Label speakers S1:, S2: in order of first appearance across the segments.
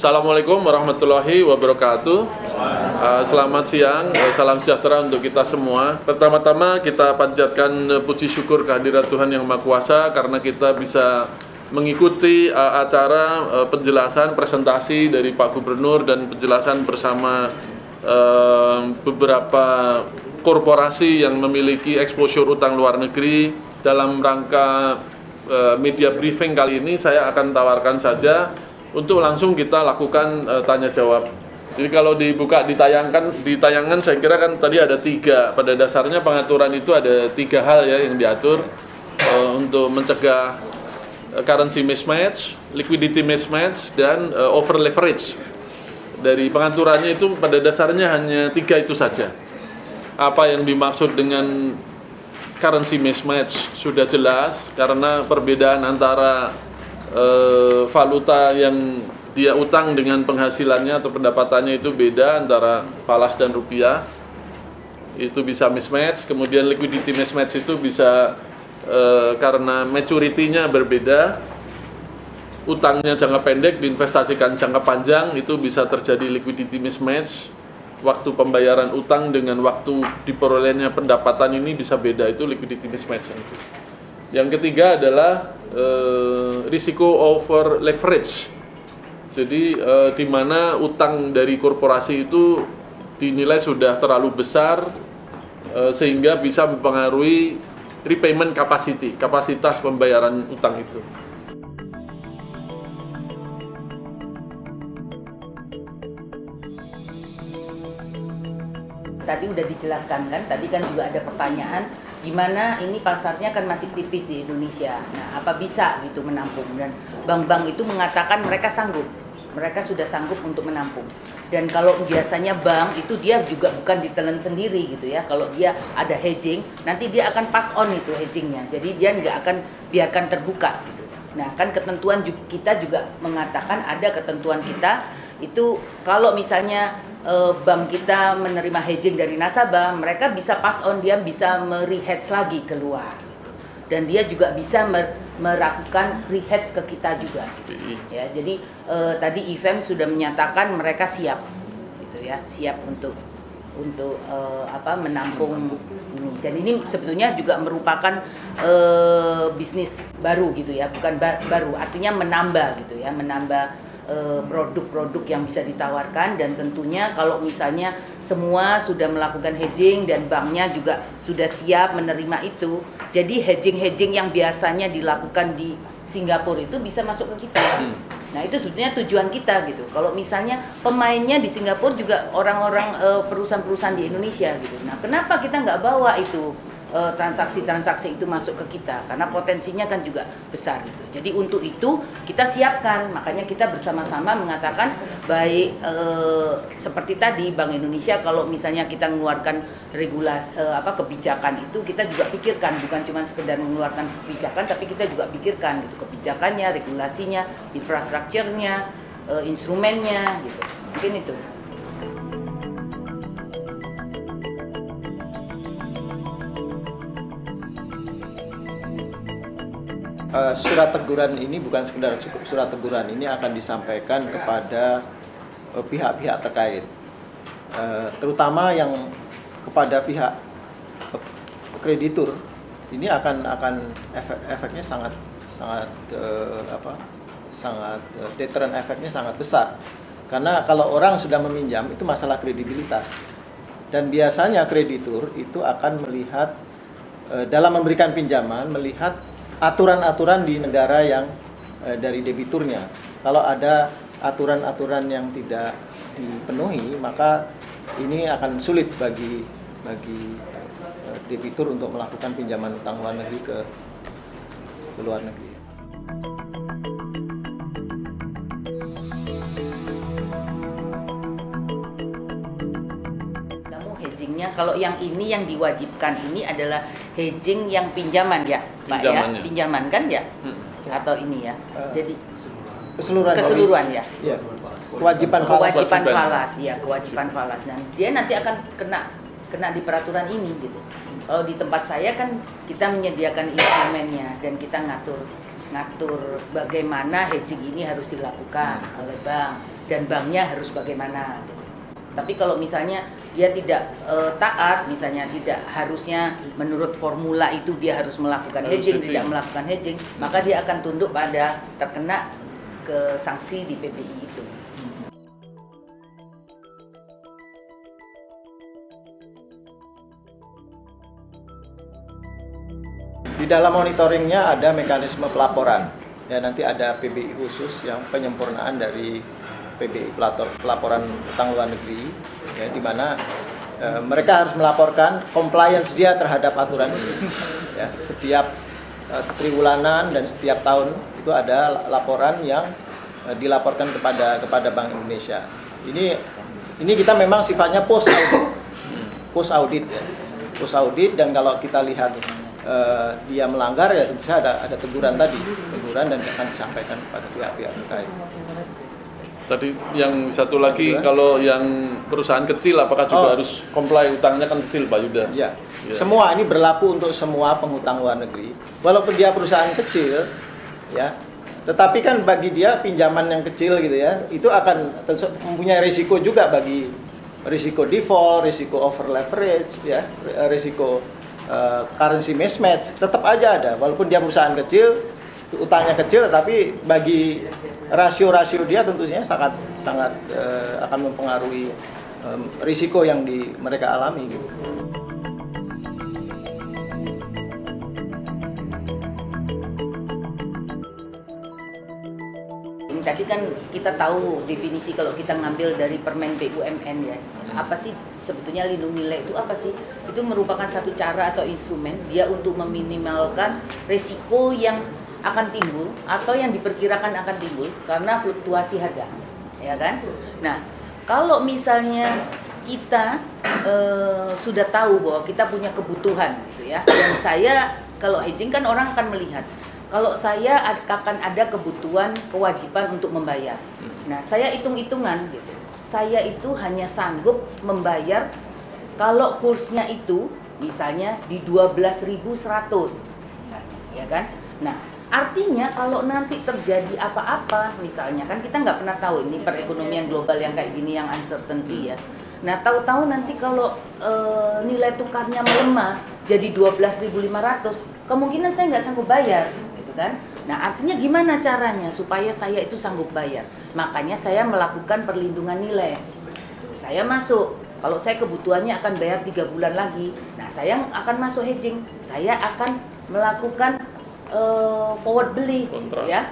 S1: Assalamualaikum warahmatullahi wabarakatuh. Selamat siang, salam sejahtera untuk kita semua. Pertama-tama kita panjatkan puji syukur kehadirat Tuhan Yang Maha Kuasa karena kita bisa mengikuti acara penjelasan presentasi dari Pak Gubernur dan penjelasan bersama beberapa korporasi yang memiliki exposure utang luar negeri. Dalam rangka media briefing kali ini saya akan tawarkan saja untuk langsung kita lakukan tanya jawab. Jadi kalau dibuka di tayangan saya kira kan tadi ada 3. Pada dasarnya pengaturan itu ada 3 hal ya yang diatur untuk mencegah currency mismatch, liquidity mismatch, dan over leverage. Dari pengaturannya itu pada dasarnya hanya 3 itu saja. Apa yang dimaksud dengan currency mismatch sudah jelas karena perbedaan antara valuta yang dia utang dengan penghasilannya atau pendapatannya itu beda antara falas dan rupiah, itu bisa mismatch. Kemudian liquidity mismatch itu bisa karena maturity-nya berbeda, utangnya jangka pendek diinvestasikan jangka panjang, itu bisa terjadi liquidity mismatch. Waktu pembayaran utang dengan waktu diperolehnya pendapatan ini bisa beda, itu liquidity mismatch. Yang ketiga adalah risiko over leverage. Jadi di mana utang dari korporasi itu dinilai sudah terlalu besar sehingga bisa mempengaruhi repayment capacity, kapasitas pembayaran utang itu.
S2: Tadi udah dijelaskan kan, tadi kan juga ada pertanyaan gimana ini pasarnya kan masih tipis di Indonesia. Nah, apa bisa gitu menampung, dan bank-bank itu mengatakan mereka sanggup. Mereka sudah sanggup untuk menampung. Dan kalau biasanya bank itu dia juga bukan ditelan sendiri gitu ya. Kalau dia ada hedging, nanti dia akan pass on itu hedgingnya. Jadi dia nggak akan biarkan terbuka gitu. Nah, kan ketentuan kita juga mengatakan ada ketentuan kita itu kalau misalnya bank kita menerima hedging dari nasabah, mereka bisa pass on, dia bisa me-re-hedge lagi keluar. Dan dia juga bisa melakukan re-hedge ke kita juga. Ya, jadi tadi IFEM sudah menyatakan mereka siap gitu ya, siap untuk menampung ini. Dan ini sebetulnya juga merupakan bisnis baru gitu ya, bukan baru, artinya menambah gitu ya, menambah produk-produk yang bisa ditawarkan. Dan tentunya kalau misalnya semua sudah melakukan hedging dan banknya juga sudah siap menerima itu, jadi hedging yang biasanya dilakukan di Singapura itu bisa masuk ke kita. Nah, itu sebetulnya tujuan kita gitu. Kalau misalnya pemainnya di Singapura juga orang-orang perusahaan-perusahaan di Indonesia gitu. Nah, kenapa kita nggak bawa itu transaksi-transaksi itu masuk ke kita, karena potensinya kan juga besar gitu. Jadi untuk itu kita siapkan, makanya kita bersama-sama mengatakan baik seperti tadi Bank Indonesia kalau misalnya kita mengeluarkan regulasi kebijakan itu kita juga pikirkan, bukan cuma sekedar mengeluarkan kebijakan tapi kita juga pikirkan gitu, kebijakannya, regulasinya, infrastrukturnya, instrumennya gitu. Mungkin itu.
S3: Surat teguran ini bukan sekedar surat teguran, ini akan disampaikan kepada pihak-pihak terkait, terutama yang kepada pihak kreditur. Ini akan efeknya sangat deterrent, efeknya sangat besar. Karena kalau orang sudah meminjam itu masalah kredibilitas, dan biasanya kreditur itu akan melihat dalam memberikan pinjaman, melihat aturan-aturan di negara yang dari debiturnya. Kalau ada aturan-aturan yang tidak dipenuhi, maka ini akan sulit bagi debitur untuk melakukan pinjaman utang luar negeri ke luar negeri.
S2: Hedgingnya, kalau yang ini yang diwajibkan ini adalah hedging yang pinjaman ya, Pak ya, pinjaman kan ya, atau ini ya, jadi keseluruhan ya, kewajiban falas ya, kewajiban falas, dan dia nanti akan kena di peraturan ini gitu. Kalau di tempat saya kan kita menyediakan instrumennya dan kita ngatur bagaimana hedging ini harus dilakukan oleh bank. dan banknya harus bagaimana. Tapi kalau misalnya dia tidak taat, misalnya tidak harusnya menurut formula itu dia harus melakukan hedging, tidak melakukan hedging, maka dia akan tunduk pada terkena ke sanksi di PBI itu.
S3: Di dalam monitoringnya ada mekanisme pelaporan. Ya, nanti ada PBI khusus yang penyempurnaan dari PBI pelaporan utang luar negeri, ya, di mana mereka harus melaporkan compliance dia terhadap aturan ini. Ya, setiap triwulanan dan setiap tahun itu ada laporan yang dilaporkan kepada Bank Indonesia. Ini kita memang sifatnya post audit, ya. Post audit, dan kalau kita lihat dia melanggar, ya tentu saja ada teguran dan akan disampaikan kepada pihak-pihak terkait.
S1: Tadi yang satu lagi, kalau yang perusahaan kecil apakah juga harus comply, utangnya kan kecil Pak Yuda?
S3: Ya. Semua ini berlaku untuk semua penghutang luar negeri. Walaupun dia perusahaan kecil, ya, tetapi kan bagi dia pinjaman yang kecil gitu ya, itu akan mempunyai risiko juga, bagi risiko default, risiko over leverage, ya, risiko currency mismatch, tetap aja ada. Walaupun dia perusahaan kecil, utangnya kecil, tapi bagi rasio-rasio dia tentunya sangat akan mempengaruhi risiko yang mereka alami gitu.
S2: Tadi kan kita tahu definisi kalau kita ngambil dari Permen BUMN, ya. Apa sih sebetulnya lindung nilai itu apa sih? Itu merupakan satu cara atau instrumen dia untuk meminimalkan risiko yang akan timbul atau yang diperkirakan akan timbul karena fluktuasi harga, ya kan? Nah, kalau misalnya kita sudah tahu bahwa kita punya kebutuhan gitu ya, dan saya kalau hedging kan orang akan melihat kalau saya akan ada kebutuhan kewajiban untuk membayar. Nah, saya hitung-hitungan gitu. Saya itu hanya sanggup membayar kalau kursnya itu misalnya di 12.100 misalnya, ya kan? Nah, artinya kalau nanti terjadi apa-apa misalnya, kan kita nggak pernah tahu ini perekonomian global yang kayak gini, yang uncertainty ya. Nah, tahu-tahu nanti kalau nilai tukarnya melemah jadi 12.500, kemungkinan saya nggak sanggup bayar. Kan? Nah, artinya gimana caranya supaya saya itu sanggup bayar? Makanya saya melakukan perlindungan nilai. Saya masuk, kalau saya kebutuhannya akan bayar 3 bulan lagi, nah saya akan masuk hedging. Saya akan melakukan forward beli, gitu ya.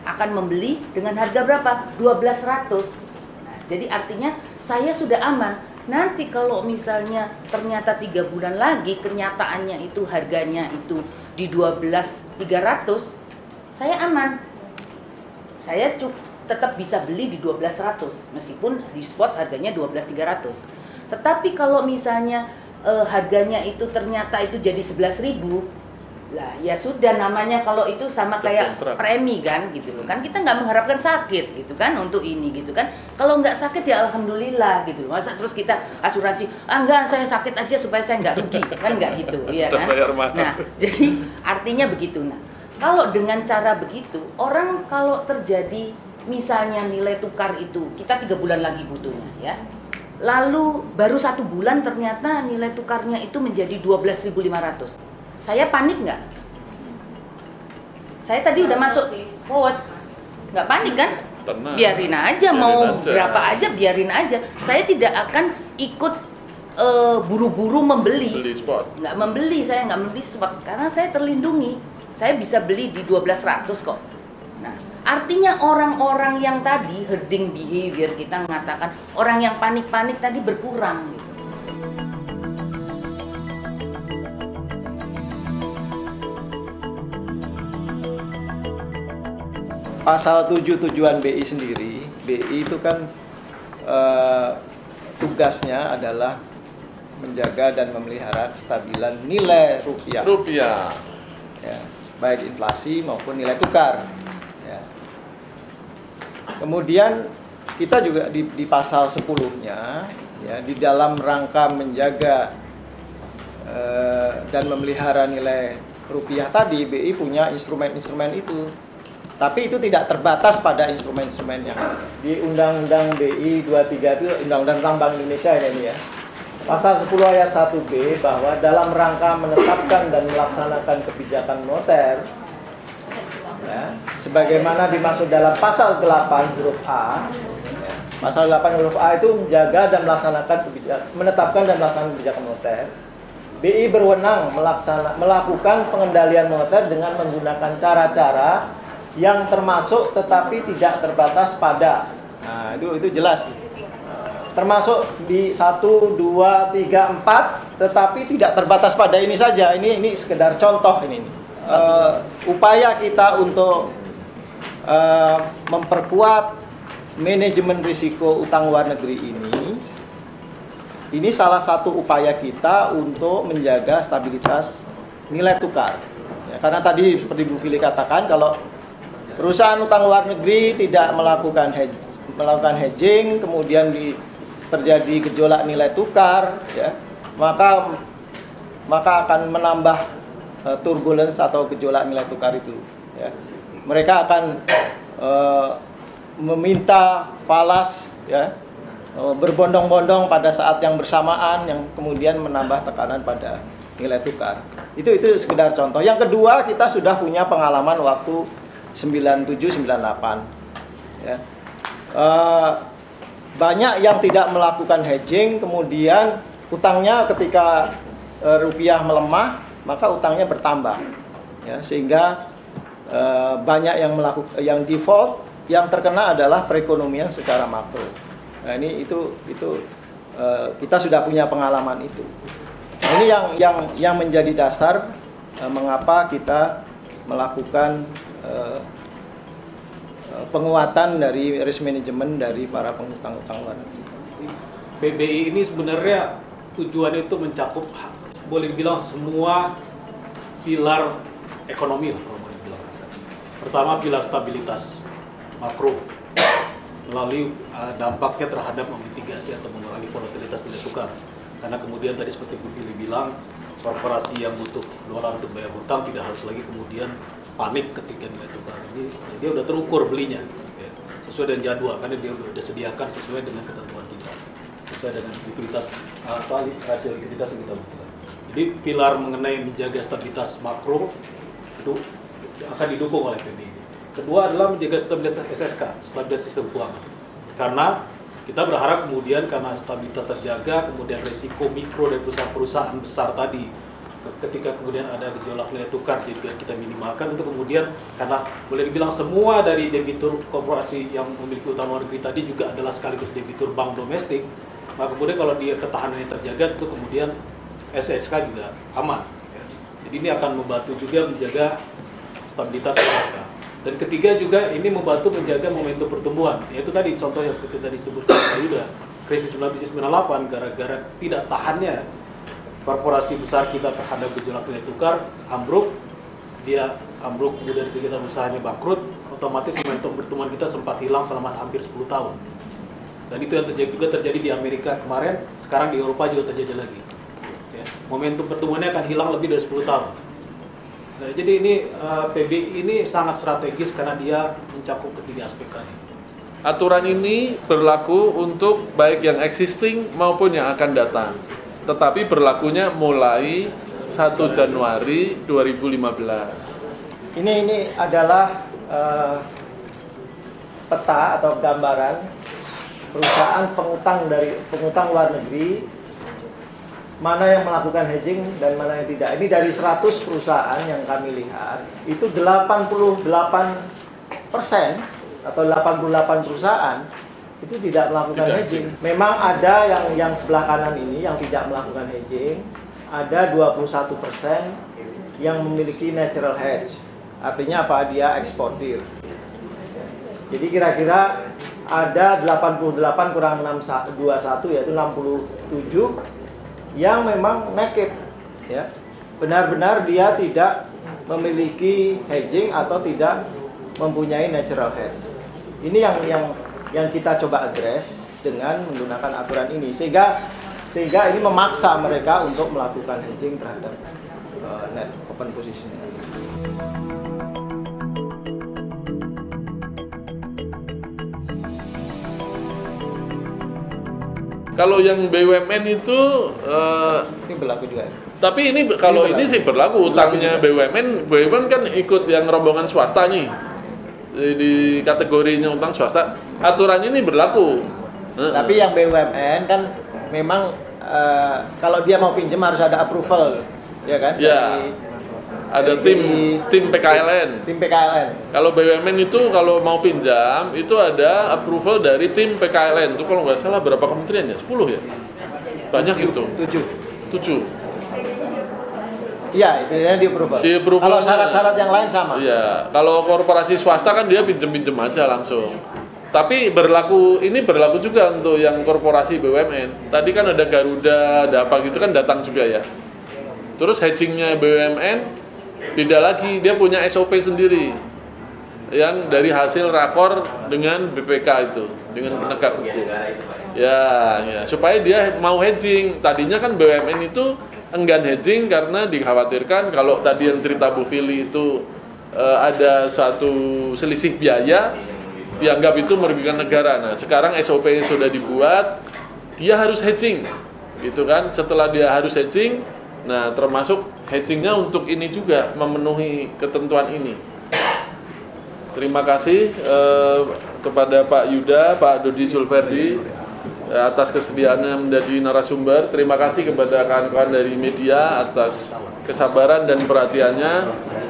S2: Akan membeli dengan harga berapa? 12.100. Nah, jadi artinya saya sudah aman. Nanti kalau misalnya ternyata 3 bulan lagi kenyataannya itu harganya itu di 12.300, saya aman. Saya tetap bisa beli di 12.100 meskipun di spot harganya 12.300. Tetapi kalau misalnya harganya itu ternyata itu jadi 11.000, lah ya sudah, namanya kalau itu sama kayak premi kan gitu loh. Kan kita nggak mengharapkan sakit gitu kan untuk ini gitu kan. Kalau nggak sakit ya alhamdulillah gitu loh. Masa terus kita asuransi, enggak, saya sakit aja supaya saya nggak rugi, kan nggak gitu, ya kan. Nah, jadi artinya begitu. Nah, kalau dengan cara begitu, orang kalau terjadi misalnya nilai tukar itu kita 3 bulan lagi butuhnya, ya. Lalu baru 1 bulan ternyata nilai tukarnya itu menjadi 12.500. Saya panik nggak? Saya tadi udah masuk forward, nggak panik kan? Biarin aja, mau berapa aja biarin aja. Saya tidak akan ikut buru-buru membeli. Nggak membeli, saya nggak membeli spot karena saya terlindungi. Saya bisa beli di 12.100 kok. Nah, artinya orang-orang yang tadi herding behavior, kita mengatakan orang yang panik-panik tadi berkurang gitu.
S3: Pasal 7 tujuan BI sendiri, BI itu kan tugasnya adalah menjaga dan memelihara kestabilan nilai rupiah. Ya, baik inflasi maupun nilai tukar. Ya. Kemudian kita juga di pasal 10-nya, ya, di dalam rangka menjaga dan memelihara nilai rupiah tadi, BI punya instrumen-instrumen itu. Tapi itu tidak terbatas pada instrumen-instrumen yang di Undang-Undang BI 23 itu Undang-Undang tentang Bank Indonesia ini ya. Pasal 10 ayat 1B bahwa dalam rangka menetapkan dan melaksanakan kebijakan moneter ya, sebagaimana dimaksud dalam pasal 8 huruf A. Ya, pasal 8 huruf A itu menjaga dan melaksanakan menetapkan dan melaksanakan kebijakan moneter. BI berwenang melakukan pengendalian moneter dengan menggunakan cara-cara yang termasuk tetapi tidak terbatas pada. Nah, itu jelas. Termasuk di 1, 2, 3, 4 tetapi tidak terbatas pada ini saja. Ini sekedar contoh ini. Upaya kita untuk memperkuat manajemen risiko utang luar negeri ini salah satu upaya kita untuk menjaga stabilitas nilai tukar. Ya, karena tadi seperti Bu Fili katakan, kalau perusahaan utang luar negeri tidak melakukan hedging, kemudian terjadi gejolak nilai tukar, ya, maka akan menambah turbulence atau gejolak nilai tukar itu. Ya. Mereka akan meminta falas, ya, berbondong-bondong pada saat yang bersamaan, yang kemudian menambah tekanan pada nilai tukar. Itu sekedar contoh. Yang kedua, kita sudah punya pengalaman waktu 97-98 ya. Banyak yang tidak melakukan hedging, kemudian utangnya ketika rupiah melemah maka utangnya bertambah ya, sehingga banyak yang default, yang terkena adalah perekonomian secara makro. Nah, itu kita sudah punya pengalaman itu. Ini yang menjadi dasar mengapa kita melakukan penguatan dari risk management dari para pengutang-utang luar negeri.
S4: BBI ini sebenarnya tujuannya itu mencakup, boleh bilang, semua pilar ekonomi lah, kalau boleh bilang. Pertama, pilar stabilitas makro melalui dampaknya terhadap memitigasi atau mengurangi volatilitas nilai tukar. Karena kemudian tadi seperti Bu Fili bilang, korporasi yang butuh dolar untuk bayar hutang tidak harus lagi kemudian panik ketika nilai tukar ini, dia udah terukur belinya ya, sesuai dengan jadwal, karena dia udah sediakan sesuai dengan ketentuan kita, sesuai dengan likuiditas rasio likuiditas yang kita butuhkan. Jadi pilar mengenai menjaga stabilitas makro itu akan didukung oleh PBI. Kedua adalah menjaga stabilitas SSK, stabilitas sistem keuangan. Karena kita berharap kemudian karena stabilitas terjaga, kemudian resiko mikro dari perusahaan besar tadi, ketika kemudian ada gejolak nilai tukar juga kita minimalkan, untuk kemudian, karena boleh dibilang semua dari debitur korporasi yang memiliki utang luar negeri tadi juga adalah sekaligus debitur bank domestik, maka kemudian kalau dia ketahanannya terjaga, itu kemudian SSK juga aman ya. Jadi ini akan membantu juga menjaga stabilitas SSK. Dan ketiga juga ini membantu menjaga momentum pertumbuhan, yaitu tadi contoh yang seperti tadi disebutkan Pak Yuda, krisis 97-98 gara-gara tidak tahannya korporasi besar kita terhadap gejolak nilai tukar, ambruk, kemudian kegiatan usahanya bangkrut, otomatis momentum pertumbuhan kita sempat hilang selama hampir 10 tahun. Dan itu yang terjadi di Amerika kemarin, sekarang di Eropa juga terjadi lagi. Ya, momentum pertumbuhannya akan hilang lebih dari 10 tahun. Nah, jadi ini PBI ini sangat strategis karena dia mencakup ketiga aspek tadi.
S1: Aturan ini berlaku untuk baik yang existing maupun yang akan datang. Tetapi berlakunya mulai 1 Januari 2015.
S3: Ini adalah peta atau gambaran perusahaan pengutang luar negeri, mana yang melakukan hedging dan mana yang tidak. Ini dari 100 perusahaan yang kami lihat, itu 88% atau 88 perusahaan itu tidak melakukan hedging. Memang ada yang sebelah kanan ini yang tidak melakukan hedging, ada 21% yang memiliki natural hedge. Artinya apa? Dia eksportir. Jadi kira-kira ada 88 kurang 21 yaitu 67 yang memang naked ya. Benar-benar dia tidak memiliki hedging atau tidak mempunyai natural hedge. Ini yang kita coba address dengan menggunakan aturan ini, sehingga ini memaksa mereka untuk melakukan hedging terhadap net open position.
S1: Kalau yang BUMN itu
S3: Ini berlaku juga ya?
S1: tapi ini kalau ini sih berlaku utangnya BUMN kan ikut yang rombongan swasta nih di kategorinya utang swasta. Aturan ini berlaku.
S3: Tapi yang BUMN kan memang kalau dia mau pinjam harus ada approval, ya kan?
S1: Ya. Ada tim PKLN.
S3: Tim PKLN.
S1: Kalau BUMN itu kalau mau pinjam itu ada approval dari tim PKLN. Itu kalau nggak salah berapa kementerian ya? 10 ya? Banyak itu. 7.
S3: Iya, itu di approval. Kalau syarat-syarat yang lain sama.
S1: Iya, kalau korporasi swasta kan dia pinjem-pinjem aja langsung. Tapi ini berlaku juga untuk yang korporasi BUMN. Tadi kan ada Garuda, ada apa gitu kan datang juga ya. Terus hedgingnya BUMN beda lagi, dia punya SOP sendiri yang dari hasil rakor dengan BPK itu, dengan penegak hukum. Ya, supaya dia mau hedging. Tadinya kan BUMN itu enggan hedging karena dikhawatirkan kalau tadi yang cerita Bu Fili itu ada suatu selisih biaya, dianggap itu merugikan negara. Nah, sekarang SOP sudah dibuat, dia harus hedging, gitu kan? Setelah dia harus hedging, nah termasuk hedgingnya untuk ini juga memenuhi ketentuan ini. Terima kasih kepada Pak Yuda, Pak Dodi Zulverdi atas kesediaannya menjadi narasumber. Terima kasih kepada kawan-kawan dari media atas kesabaran dan perhatiannya.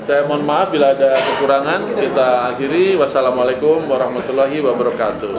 S1: Saya mohon maaf bila ada kekurangan. Kita akhiri. Wassalamualaikum warahmatullahi wabarakatuh.